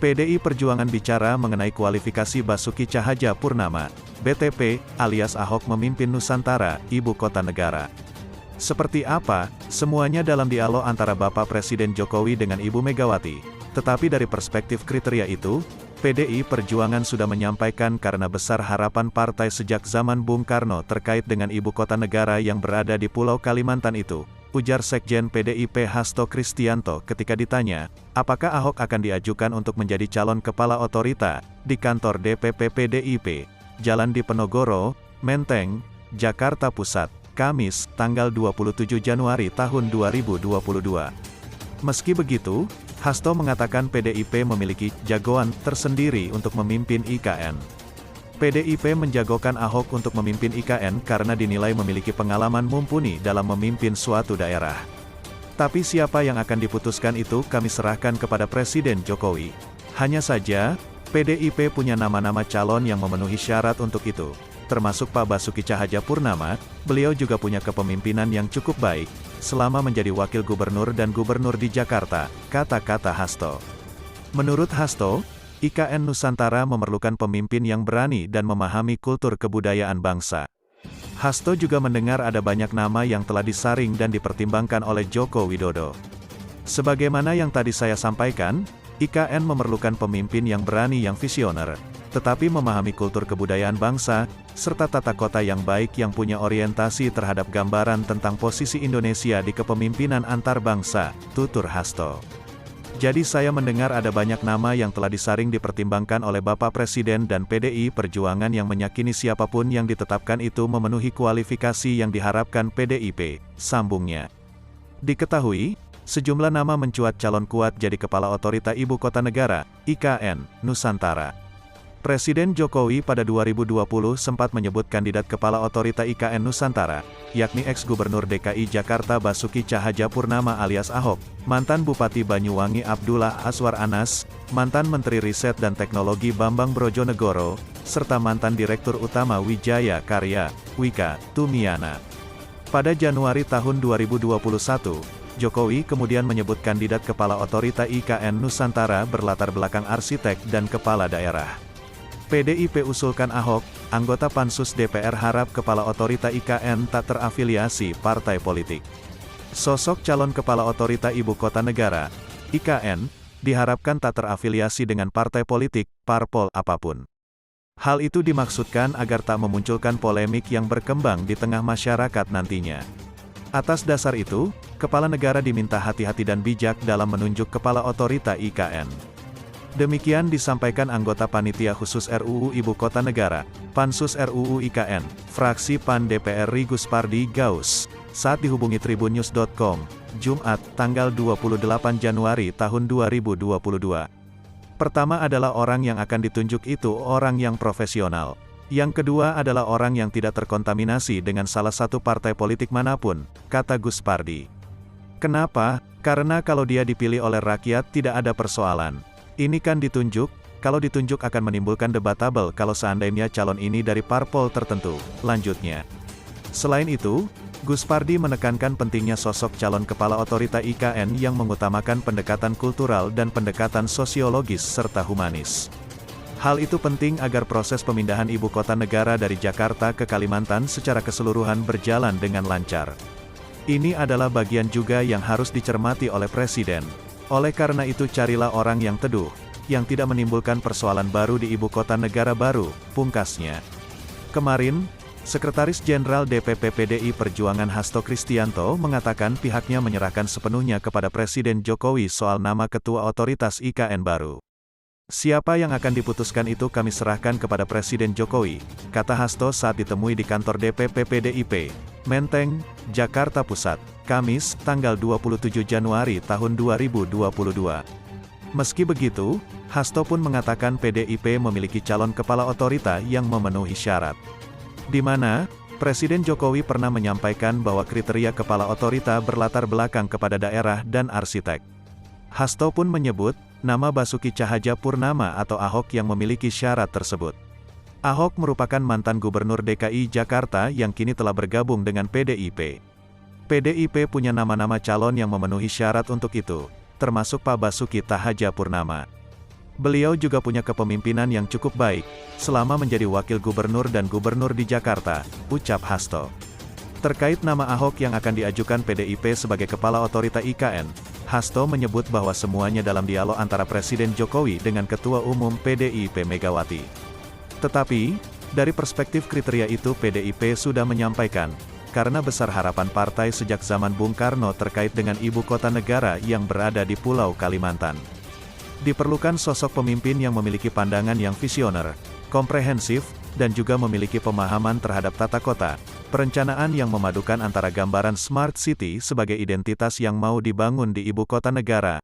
PDI Perjuangan bicara mengenai kualifikasi Basuki Cahayapurnama, BTP, alias Ahok memimpin Nusantara, ibu kota negara. Seperti apa? Semuanya dalam dialog antara Bapak Presiden Jokowi dengan Ibu Megawati. Tetapi dari perspektif kriteria itu, PDI Perjuangan sudah menyampaikan karena besar harapan partai sejak zaman Bung Karno terkait dengan ibu kota negara yang berada di Pulau Kalimantan itu, ujar Sekjen PDIP Hasto Kristianto ketika ditanya, apakah Ahok akan diajukan untuk menjadi calon kepala otorita di kantor DPP PDIP, Jalan Diponegoro, Menteng, Jakarta Pusat, Kamis, tanggal 27 Januari tahun 2022. Meski begitu, Hasto mengatakan PDIP memiliki jagoan tersendiri untuk memimpin IKN. PDIP menjagokan Ahok untuk memimpin IKN karena dinilai memiliki pengalaman mumpuni dalam memimpin suatu daerah. Tapi siapa yang akan diputuskan itu kami serahkan kepada Presiden Jokowi. Hanya saja, PDIP punya nama-nama calon yang memenuhi syarat untuk itu. Termasuk Pak Basuki Cahayapurnama, beliau juga punya kepemimpinan yang cukup baik, selama menjadi wakil gubernur dan gubernur di Jakarta, kata-kata Hasto. Menurut Hasto, IKN Nusantara memerlukan pemimpin yang berani dan memahami kultur kebudayaan bangsa. Hasto juga mendengar ada banyak nama yang telah disaring dan dipertimbangkan oleh Joko Widodo. Sebagaimana yang tadi saya sampaikan, IKN memerlukan pemimpin yang berani yang visioner, tetapi memahami kultur kebudayaan bangsa, serta tata kota yang baik yang punya orientasi terhadap gambaran tentang posisi Indonesia di kepemimpinan antar bangsa, tutur Hasto. Jadi saya mendengar ada banyak nama yang telah disaring dipertimbangkan oleh Bapak Presiden dan PDI Perjuangan yang meyakini siapapun yang ditetapkan itu memenuhi kualifikasi yang diharapkan PDIP, sambungnya. Diketahui, sejumlah nama mencuat calon kuat jadi Kepala Otorita Ibu Kota Negara, IKN, Nusantara. Presiden Jokowi pada 2020 sempat menyebut kandidat Kepala Otorita IKN Nusantara, yakni ex-Gubernur DKI Jakarta Basuki Cahayapurnama alias Ahok, mantan Bupati Banyuwangi Abdullah Azwar Anas, mantan Menteri Riset dan Teknologi Bambang Brojonegoro, serta mantan Direktur Utama Wijaya Karya, Wika Tumiana. Pada Januari tahun 2021, Jokowi kemudian menyebut kandidat Kepala Otorita IKN Nusantara berlatar belakang arsitek dan kepala daerah. PDIP usulkan Ahok, anggota Pansus DPR harap Kepala Otorita IKN tak terafiliasi partai politik. Sosok calon Kepala Otorita Ibu Kota Negara, IKN, diharapkan tak terafiliasi dengan partai politik, parpol apapun. Hal itu dimaksudkan agar tak memunculkan polemik yang berkembang di tengah masyarakat nantinya. Atas dasar itu, Kepala Negara diminta hati-hati dan bijak dalam menunjuk Kepala Otorita IKN. Demikian disampaikan anggota Panitia Khusus RUU Ibu Kota Negara, Pansus RUU IKN, fraksi PAN DPR Guspardi Gaus, saat dihubungi tribunnews.com, Jumat, tanggal 28 Januari tahun 2022. Pertama adalah orang yang akan ditunjuk itu orang yang profesional. Yang kedua adalah orang yang tidak terkontaminasi dengan salah satu partai politik manapun, kata Guspardi. Kenapa? Karena kalau dia dipilih oleh rakyat tidak ada persoalan. Ini kan ditunjuk, kalau ditunjuk akan menimbulkan debatable kalau seandainya calon ini dari parpol tertentu, lanjutnya. Selain itu, Guspardi menekankan pentingnya sosok calon Kepala Otorita IKN yang mengutamakan pendekatan kultural dan pendekatan sosiologis serta humanis. Hal itu penting agar proses pemindahan ibu kota negara dari Jakarta ke Kalimantan secara keseluruhan berjalan dengan lancar. Ini adalah bagian juga yang harus dicermati oleh Presiden. Oleh karena itu carilah orang yang teduh, yang tidak menimbulkan persoalan baru di ibu kota negara baru, pungkasnya. Kemarin, Sekretaris Jenderal DPP PDI Perjuangan Hasto Kristianto mengatakan pihaknya menyerahkan sepenuhnya kepada Presiden Jokowi soal nama Ketua Otoritas IKN baru. Siapa yang akan diputuskan itu kami serahkan kepada Presiden Jokowi, kata Hasto saat ditemui di kantor DPP PDIP, Menteng, Jakarta Pusat, Kamis, tanggal 27 Januari tahun 2022. Meski begitu, Hasto pun mengatakan PDIP memiliki calon kepala otorita yang memenuhi syarat. Di mana, Presiden Jokowi pernah menyampaikan bahwa kriteria kepala otorita berlatar belakang kepada daerah dan arsitek. Hasto pun menyebut, nama Basuki Cahayapurnama atau Ahok yang memiliki syarat tersebut. Ahok merupakan mantan Gubernur DKI Jakarta yang kini telah bergabung dengan PDIP. PDIP punya nama-nama calon yang memenuhi syarat untuk itu, termasuk Pak Basuki Cahayapurnama. Beliau juga punya kepemimpinan yang cukup baik, selama menjadi wakil gubernur dan gubernur di Jakarta, ucap Hasto. Terkait nama Ahok yang akan diajukan PDIP sebagai Kepala Otorita IKN, Hasto menyebut bahwa semuanya dalam dialog antara Presiden Jokowi dengan Ketua Umum PDIP Megawati. Tetapi, dari perspektif kriteria itu PDIP sudah menyampaikan, karena besar harapan partai sejak zaman Bung Karno terkait dengan ibu kota negara yang berada di Pulau Kalimantan. Diperlukan sosok pemimpin yang memiliki pandangan yang visioner, komprehensif, dan juga memiliki pemahaman terhadap tata kota, perencanaan yang memadukan antara gambaran Smart City sebagai identitas yang mau dibangun di ibu kota negara,